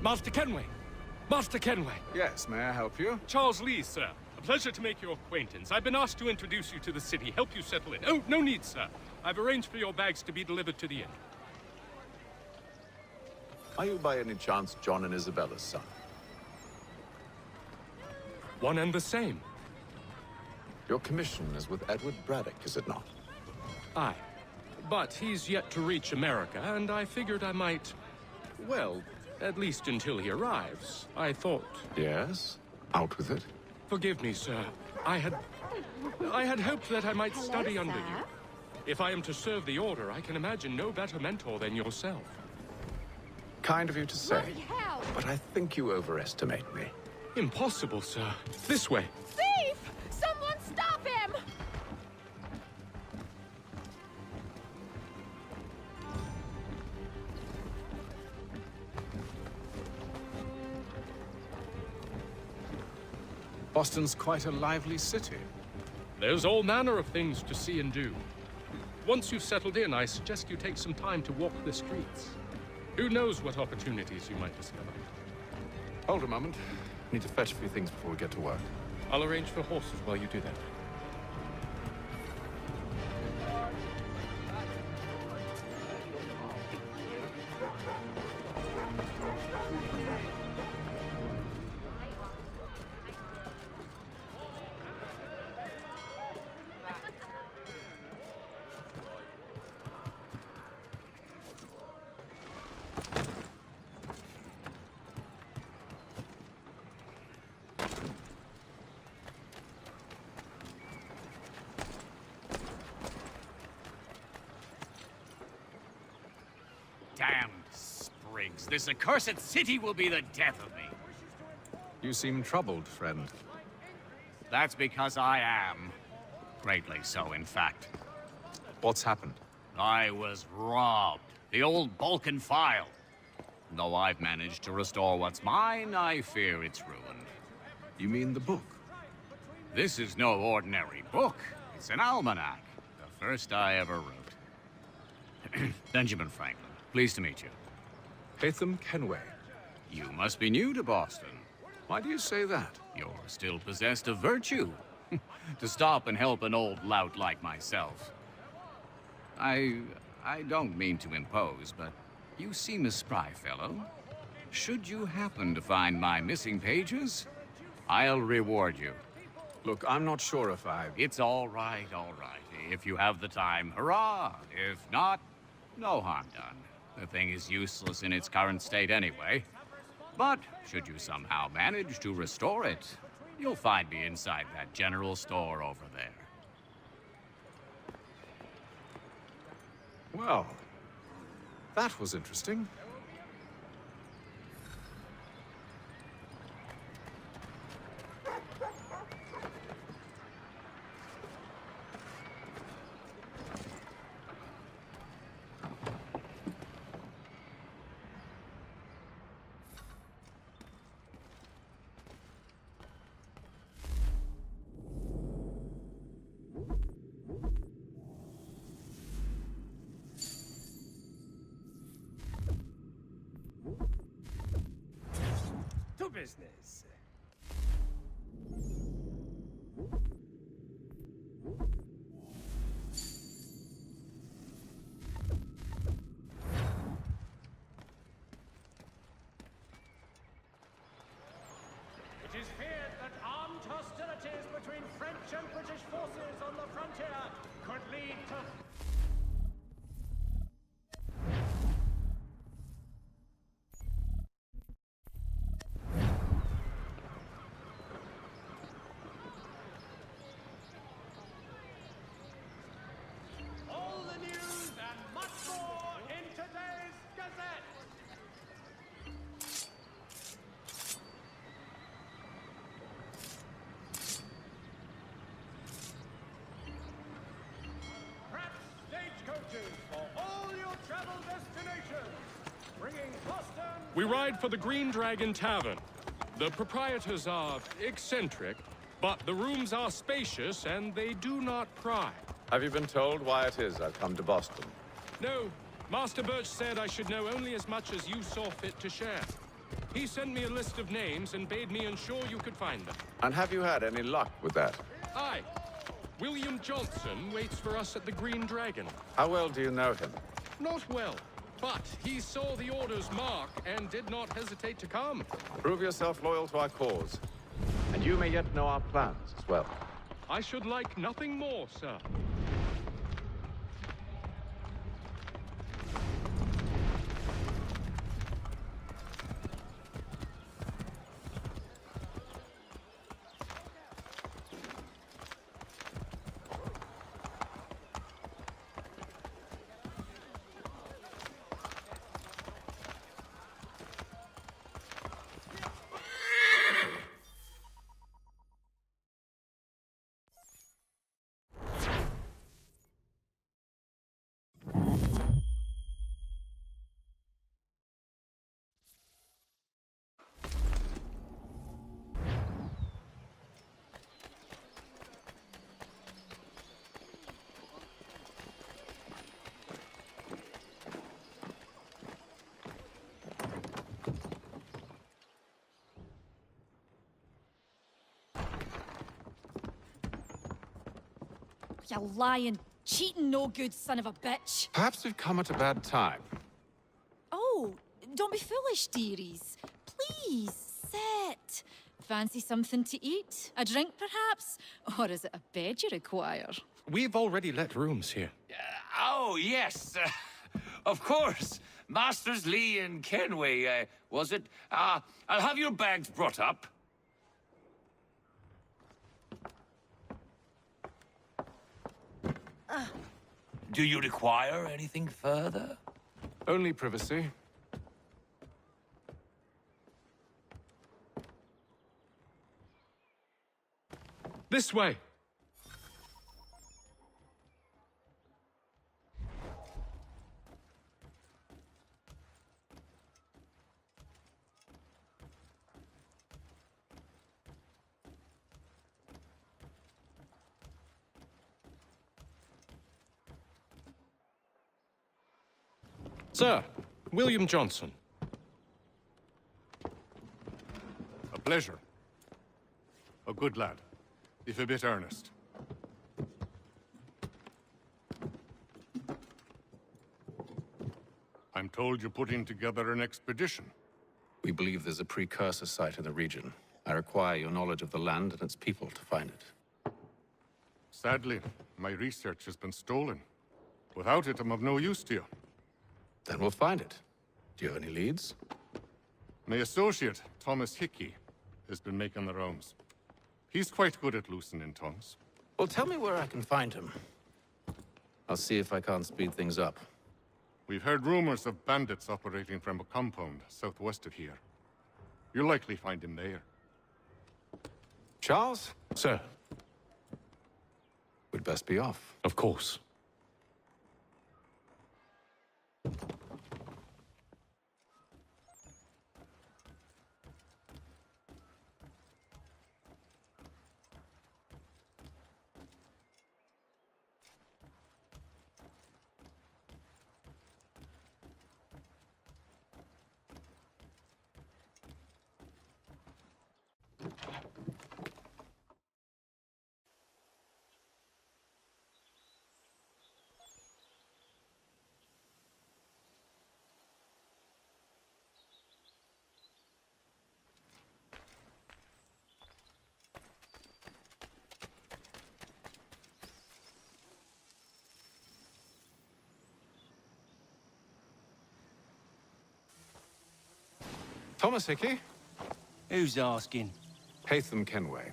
Master Kenway! Master Kenway! Yes, may I help you? Charles Lee, sir. A pleasure to make your acquaintance. I've been asked to introduce you to the city, help you settle in. Oh, no need, sir. I've arranged for your bags to be delivered to the inn. Are you by any chance John and Isabella's son? One and the same. Your commission is with Edward Braddock, is it not? Aye. But he's yet to reach America, and I figured I might... Well, at least until he arrives, I thought... Yes? Out with it? Forgive me, sir. I had hoped that I might study under you. If I am to serve the Order, I can imagine no better mentor than yourself. Kind of you to say, but I think you overestimate me. Impossible, sir. This way. Thief! Someone stop him! Boston's quite a lively city. There's all manner of things to see and do. Once you've settled in, I suggest you take some time to walk the streets. Who knows what opportunities you might discover. Hold a moment. Need to fetch a few things before we get to work. I'll arrange for horses while you do that. Damned sprigs. This accursed city will be the death of me. You seem troubled, friend. That's because I am. Greatly so, in fact. What's happened? I was robbed. The old Balkan file. Though I've managed to restore what's mine, I fear it's ruined. You mean the book? This is no ordinary book. It's an almanac. The first I ever wrote. Benjamin Franklin. Pleased to meet you. Hatham Kenway. You must be new to Boston. Why do you say that? You're still possessed of virtue. To stop and help an old lout like myself. I don't mean to impose, but you seem a spry fellow. Should you happen to find my missing pages, I'll reward you. Look, I'm not sure if I... It's all right, all right. If you have the time, hurrah! If not, no harm done. The thing is useless in its current state anyway. But should you somehow manage to restore it, you'll find me inside that general store over there. Well, that was interesting. Business. It is feared that armed hostilities between French and British forces on the frontier could lead to... We ride for the Green Dragon Tavern. The proprietors are eccentric, but the rooms are spacious and they do not pry. Have you been told why it is I've come to Boston? No, Master Birch said I should know only as much as you saw fit to share. He sent me a list of names and bade me ensure you could find them. And have you had any luck with that? Aye. William Johnson waits for us at the Green Dragon. How well do you know him? Not well, but he saw the order's mark and did not hesitate to come. Prove yourself loyal to our cause. And you may yet know our plans as well. I should like nothing more, sir. You lying, cheating, no good son of a bitch. Perhaps we've come at a bad time. Oh, don't be foolish, dearies. Please, sit. Fancy something to eat? A drink, perhaps? Or is it a bed you require? We've already let rooms here. Oh, yes. Of course. Masters Lee and Kenway, was it? I'll have your bags brought up. Do you require anything further? Only privacy. This way. Sir, William Johnson. A pleasure. A good lad, if a bit earnest. I'm told you're putting together an expedition. We believe there's a precursor site in the region. I require your knowledge of the land and its people to find it. Sadly, my research has been stolen. Without it, I'm of no use to you. Then we'll find it. Do you have any leads? My associate, Thomas Hickey, has been making the rounds. He's quite good at loosening tongues. Well, tell me where I can find him. I'll see if I can't speed things up. We've heard rumors of bandits operating from a compound southwest of here. You'll likely find him there. Charles? Sir, We'd best be off. of course. Thomas Hickey? Who's asking? Haytham Kenway.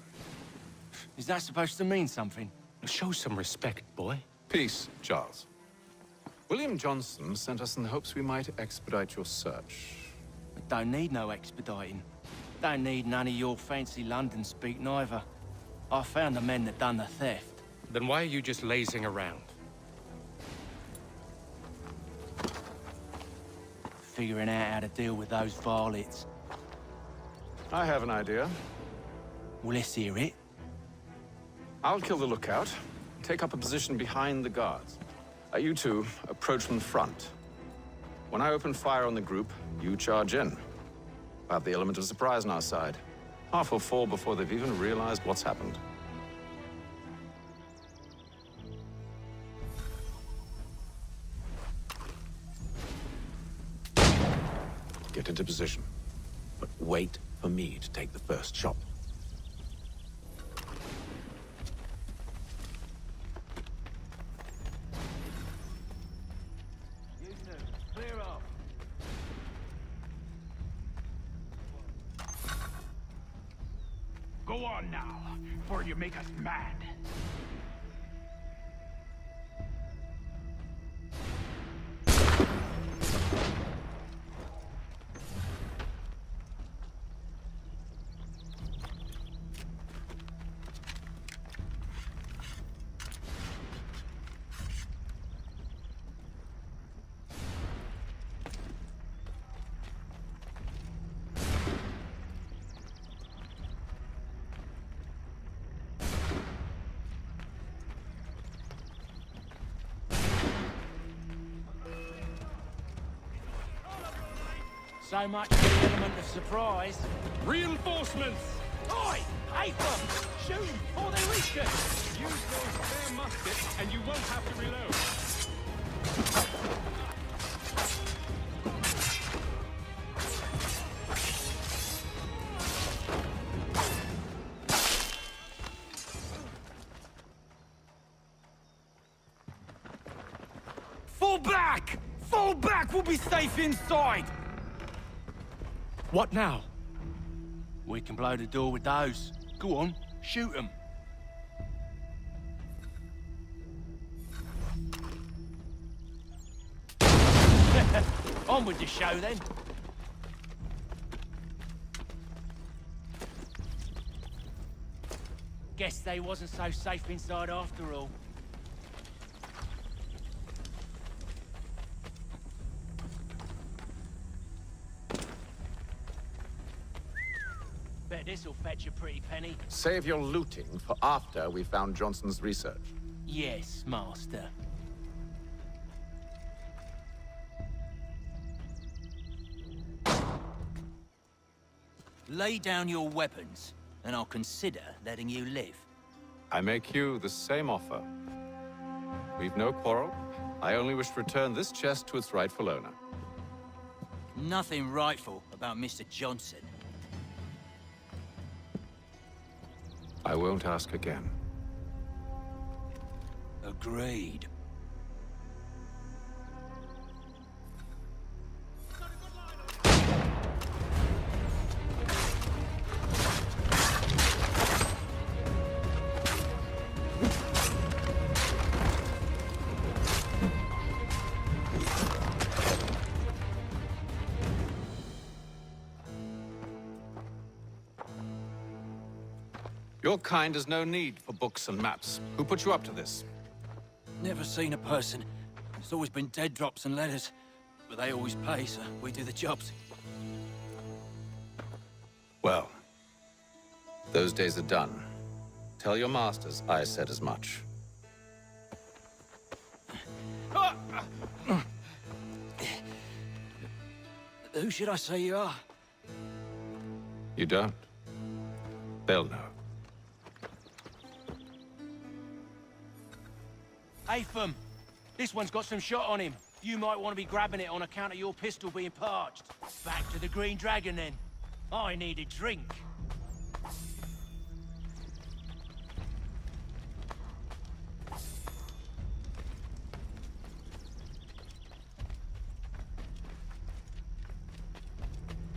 Is that supposed to mean something? Show some respect, boy. Peace, Charles. William Johnson sent us in the hopes we might expedite your search. I don't need no expediting. Don't need none of your fancy London speak neither. I found the men that done the theft. Then why are you just lazing around? Figuring out how to deal with those varlets. I have an idea. Well, let's hear it. I'll kill the lookout, take up a position behind the guards. You two approach from the front. When I open fire on the group, you charge in. have the element of surprise on our side. Half will fall before they've even realized what's happened. Get into position, but wait for me to take the first shot. You two, clear off. Go on now, before you make us mad. So much for the element of surprise. Reinforcements! Oi! Apham! Shoot them before they reach us! Use those spare muskets, and you won't have to reload. Fall back! Fall back! We'll be safe inside! What now? We can blow the door with those. Go on, shoot them. On with the show, then. Guess they wasn't so safe inside after all. Bet this'll fetch a pretty penny. Save your looting for after we found Johnson's research. Yes, Master. Lay down your weapons, and I'll consider letting you live. I make you the same offer. We've no quarrel. I only wish to return this chest to its rightful owner. Nothing rightful about Mr. Johnson. I won't ask again. Agreed. Your kind has no need for books and maps. Who put you up to this? Never seen a person. It's always been dead drops and letters. But they always pay, so we do the jobs. Well, those days are done. Tell your masters I said as much. Who should I say you are? You don't? They'll know. Apham, this one's got some shot on him. You might want to be grabbing it on account of your pistol being parched. Back to the Green Dragon, then. I need a drink.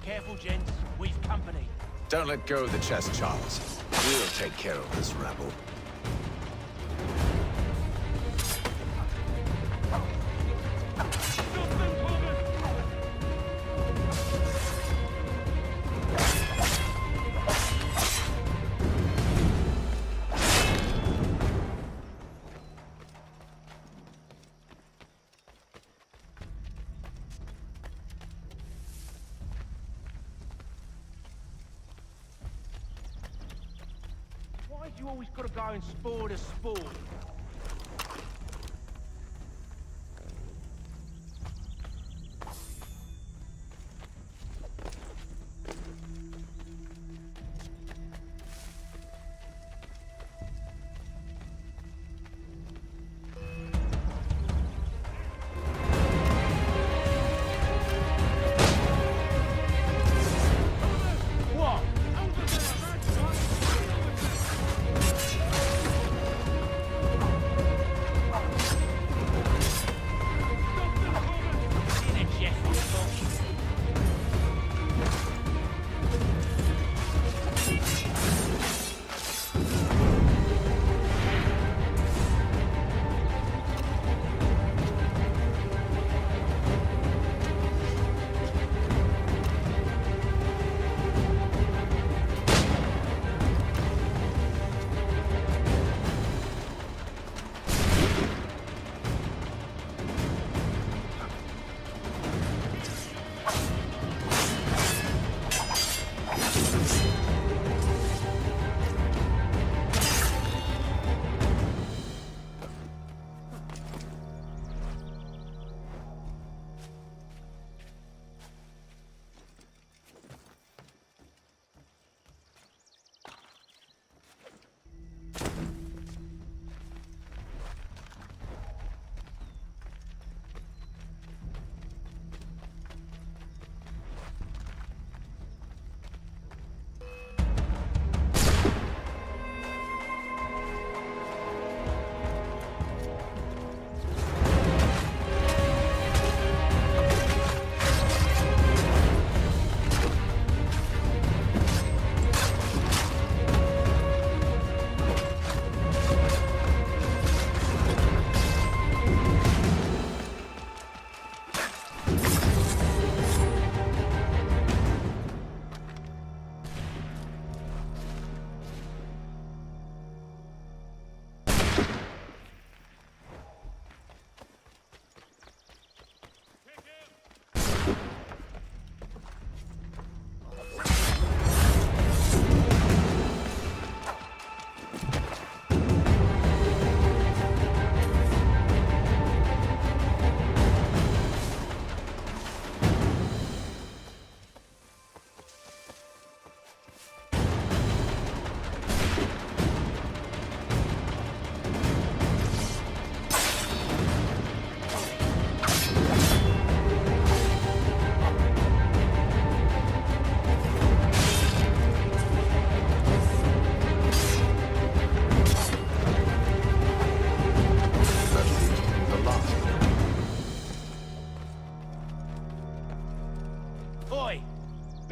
Careful, gents. We've company. Don't let go of the chest, Charles. We'll take care of this rabble. Why do you always gotta go and spore the sport?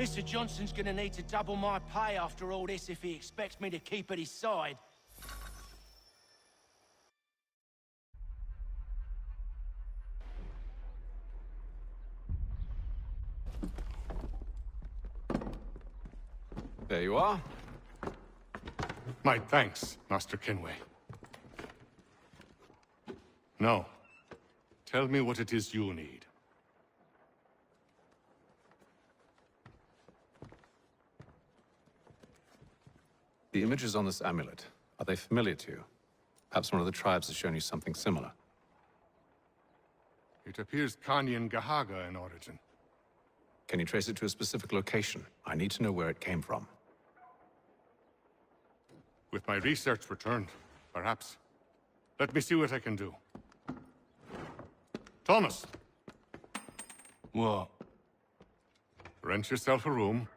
Mr. Johnson's gonna need to double my pay after all this if he expects me to keep at his side. There you are. My thanks, Master Kenway. Now, tell me what it is you need. The images on this amulet, are they familiar to you? Perhaps one of the tribes has shown you something similar. It appears Kanyan Gahaga in origin. Can you trace it to a specific location? I need to know where it came from. With my research returned, perhaps. Let me see what I can do. Thomas! What? Rent yourself a room.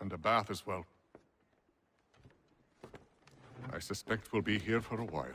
And a bath as well. I suspect we'll be here for a while.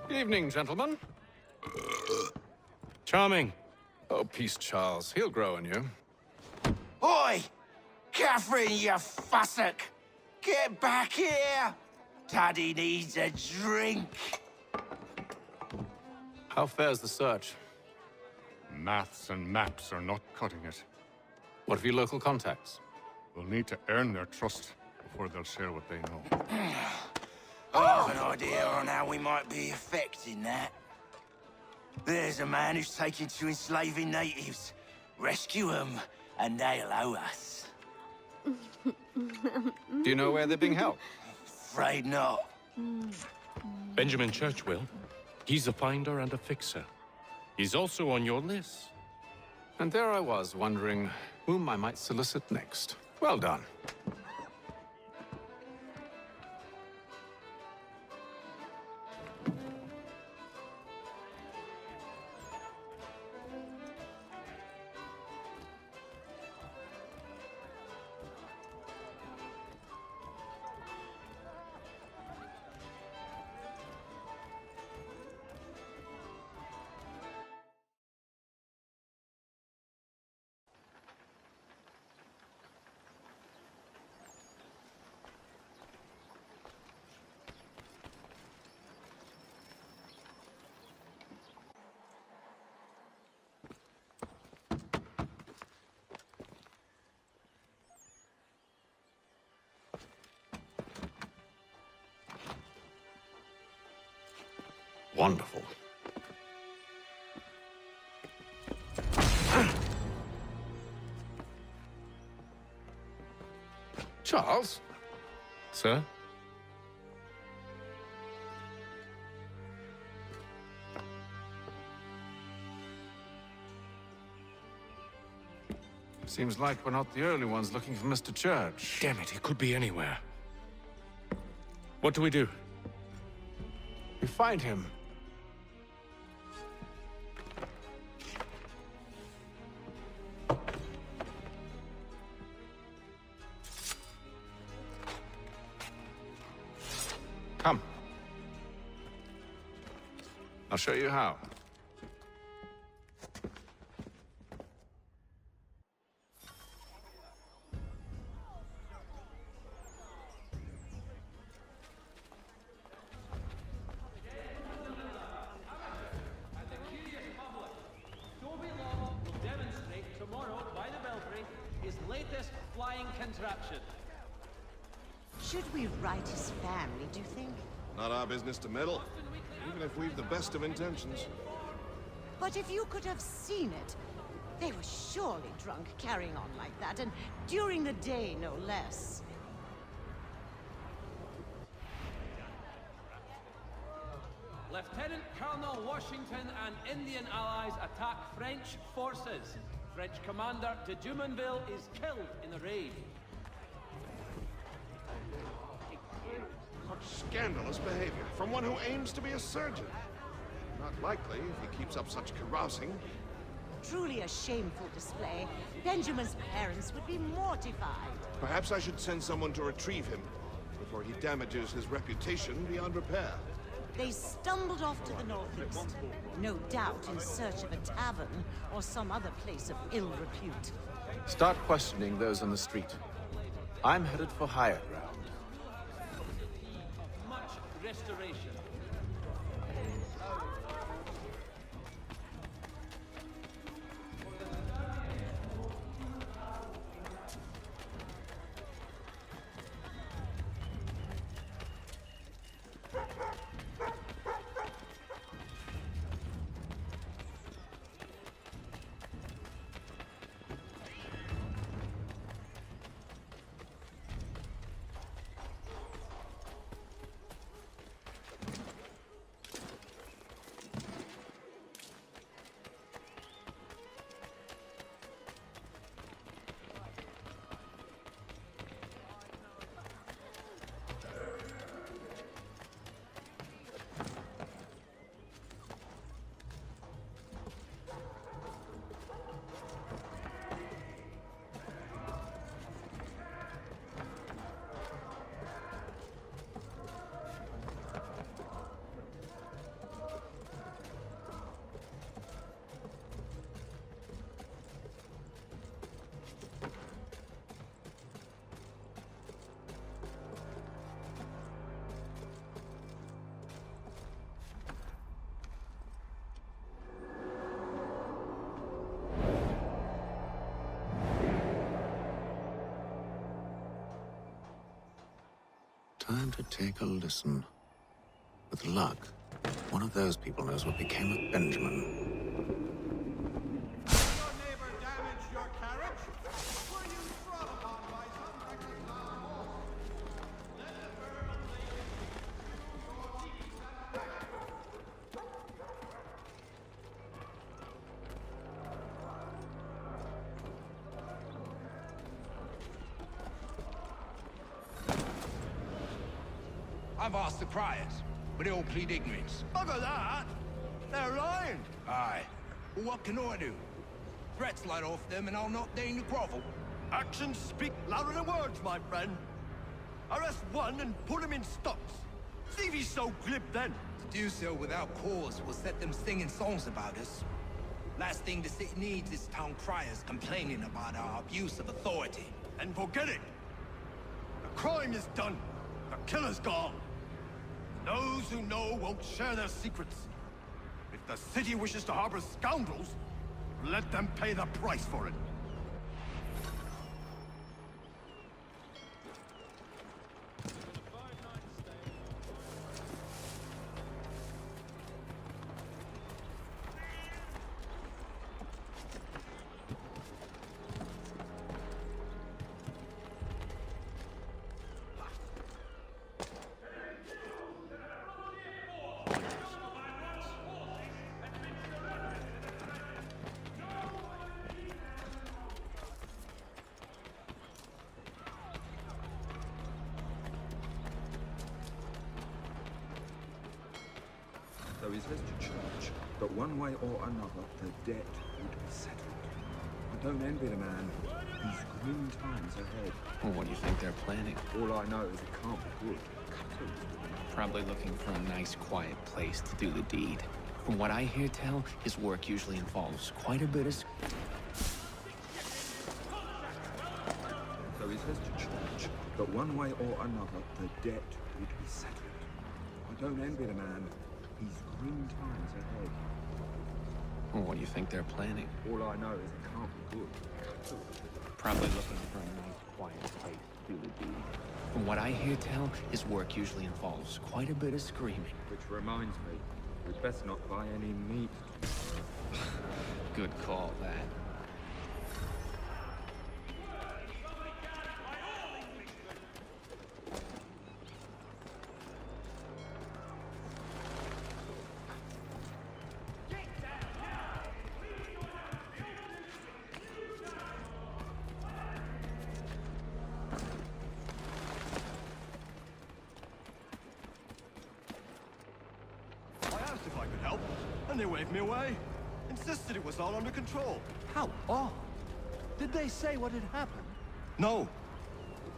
Evening, gentlemen. Charming. Oh, peace, Charles. He'll grow on you. Oi! Catherine, you fussock! Get back here! Daddy needs a drink. How fares the search? Maths and maps are not cutting it. What of your local contacts? We'll need to earn their trust before they'll share what they know. I have an idea on how we might be affecting that. There's a man who's taken to enslaving natives. Rescue them, and they'll owe us. Do you know where they're being held? Afraid not. Benjamin Church will. He's a finder and a fixer. He's also on your list. And there I was, wondering whom I might solicit next. Well done. Wonderful. Charles? Sir? Seems like we're not the only ones looking for Mr. Church. Damn it, he could be anywhere. What do we do? We find him. Come. I'll show you how. action. Should we write his family, do you think? Not our business to meddle, even if we've the best of intentions. But if you could have seen it, they were surely drunk carrying on like that, and during the day, no less. Lieutenant Colonel Washington and Indian allies attack French forces. French commander de Jumonville is killed in the raid. Such scandalous behavior from one who aims to be a surgeon. Not likely if he keeps up such carousing. Truly a shameful display. Benjamin's parents would be mortified. Perhaps I should send someone to retrieve him before he damages his reputation beyond repair. They stumbled off to the northeast, no doubt in search of a tavern or some other place of ill repute. Start questioning those on the street. I'm headed for higher ground. Much restoration. Time to take a listen. With luck, one of those people knows what became of Benjamin. Your neighbor damaged your carriage? Were you trod upon by some reckless animal? Let the verbal I've asked the criers, but they all plead ignorance. Bugger that! They're lying! Aye. Well, what can I do? Threats light off them and I'll not deign to grovel. Actions speak louder than words, my friend. Arrest one and put him in stocks. See if he's so glib then. To do so without cause will set them singing songs about us. Last thing the city needs is town criers complaining about our abuse of authority. And forget it. The crime is done. The killer's gone. Those who know won't share their secrets. If the city wishes to harbor scoundrels, let them pay the price for it. So he says to church that one way or another the debt would be settled. I don't envy the man. He's grim times ahead. Well, what do you think they're planning? All I know is it can't be good. Probably looking for a nice, quiet place to do the deed. From what I hear tell, his work usually involves quite a bit of... So he says to church that one way or another the debt would be settled. I don't envy the man. He's grim times ahead. Well, what do you think they're planning? All I know is it can't be good. Probably looking for a nice, quiet place to do the deed. From what I hear tell, his work usually involves quite a bit of screaming. Which reminds me, we'd best not buy any meat. Good call, that. I asked if I could help, and they waved me away. Insisted it was all under control. How odd. Did they say what had happened? No.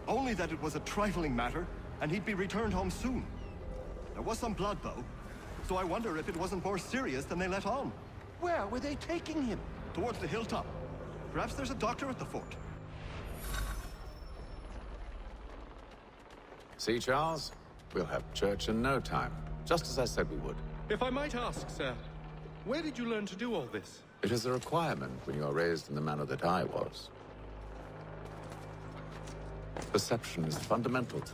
Only that it was a trifling matter, and he'd be returned home soon. There was some blood, though, so I wonder if it wasn't more serious than they let on. Where were they taking him? Towards the hilltop. Perhaps there's a doctor at the fort. See, Charles? We'll have church in no time, just as I said we would. If I might ask, sir, where did you learn to do all this? It is a requirement when you are raised in the manner that I was. Perception is fundamental to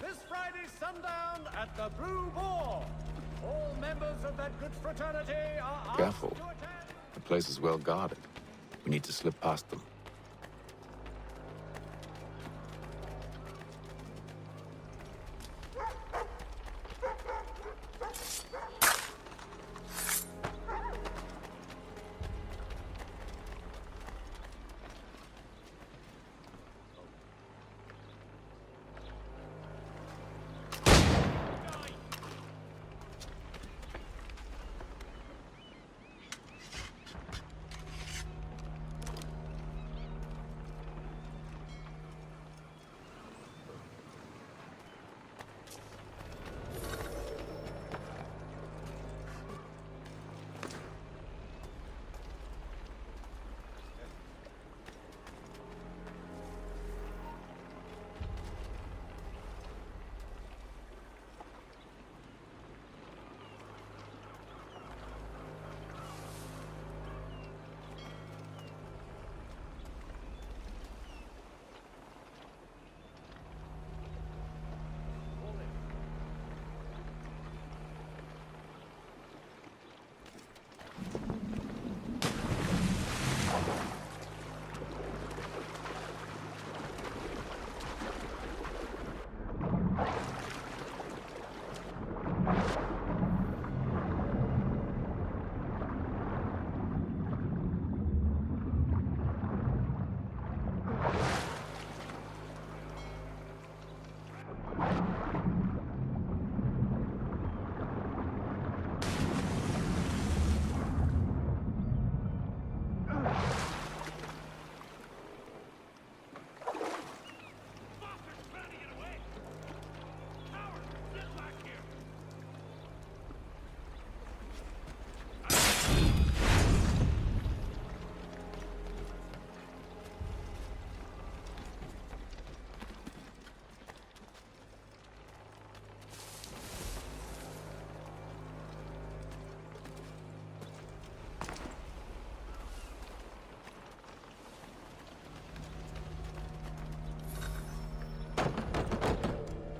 This Friday sundown at the Blue Boar. All members of that good fraternity are asked Careful. to attend. The place is well guarded. We need to slip past them.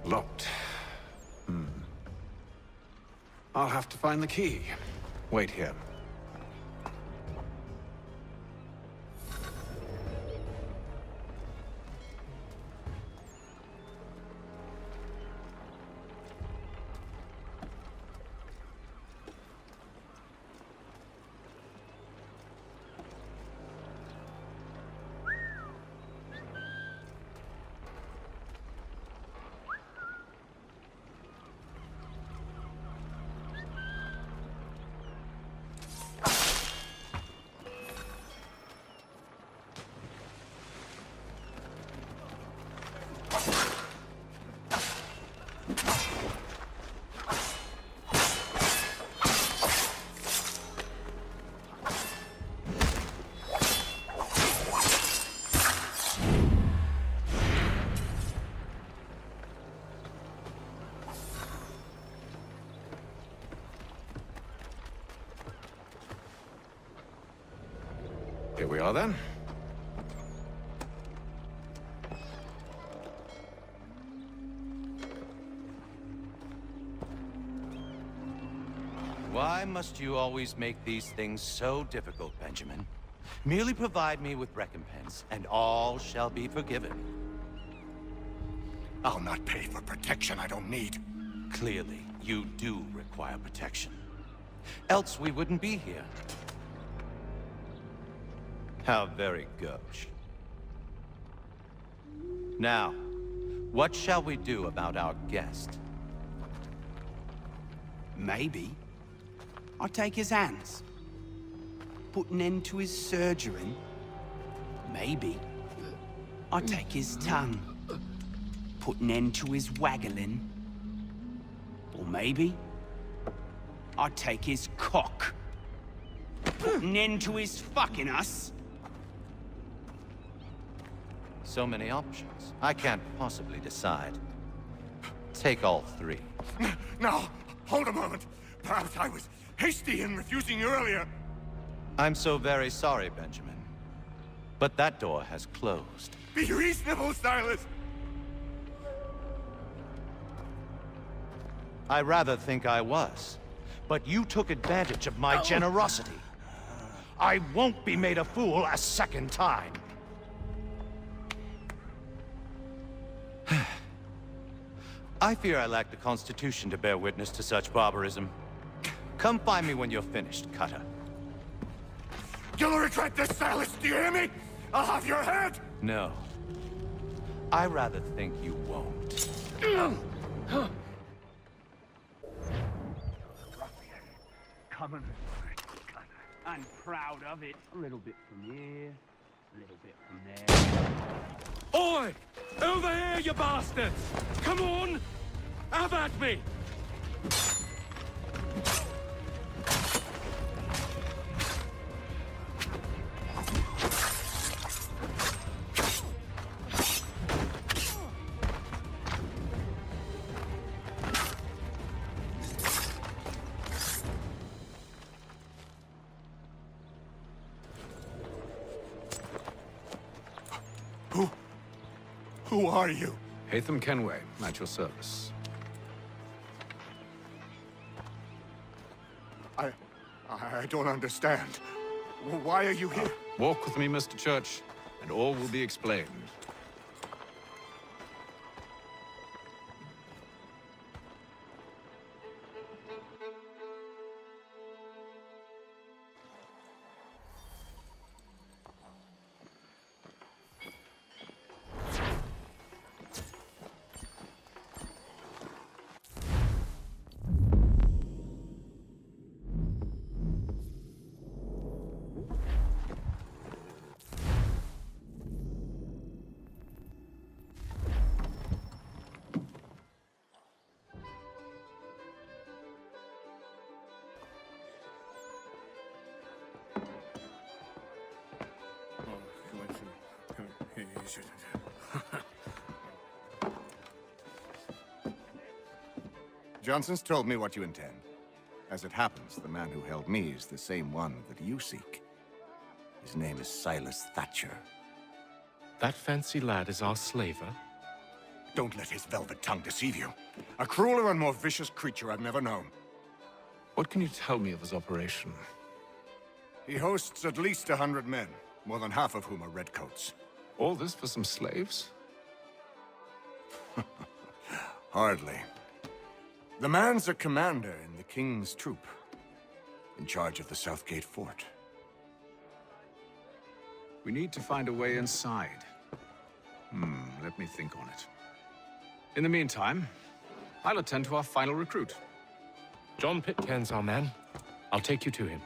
Locked. I'll have to find the key. Wait here. Here we are then. Why must you always make these things so difficult, Benjamin? Merely provide me with recompense, and all shall be forgiven. I'll not pay for protection I don't need. Clearly, you do require protection. Else we wouldn't be here. How very gauche. Now, what shall we do about our guest? Maybe I'll take his hands. Put an end to his surgery. Maybe I'll take his tongue. Put an end to his waggling. Or maybe I'll take his cock. Put an end to his fucking us. So many options. I can't possibly decide. Take all three. Now, hold a moment. Perhaps I was hasty in refusing you earlier. I'm so very sorry, Benjamin. But that door has closed. Be reasonable, Silas! I rather think I was. But you took advantage of my generosity. I won't be made a fool a second time. I fear I lack the constitution to bear witness to such barbarism. Come find me when you're finished, Cutter. You'll regret this, Silas, do you hear me? I'll have your head! No. I rather think you won't. Coming. I'm proud of it. A little bit from here, a little bit from there. Oi! Over here, you bastards! Come on! Have at me! Who are you? Hatham Kenway, at your service. I don't understand. Why are you here? Walk with me, Mr. Church, and all will be explained. Johnson's told me what you intend. As it happens, the man who held me is the same one that you seek. His name is Silas Thatcher. That fancy lad is our slaver? Don't let his velvet tongue deceive you. A crueler and more vicious creature I've never known. What can you tell me of his operation? He hosts at least 100 men, more than half of whom are redcoats. All this for some slaves? Hardly. The man's a commander in the King's troop, in charge of the Southgate Fort. We need to find a way inside. Let me think on it. In the meantime, I'll attend to our final recruit. John Pitcairn's our man. I'll take you to him.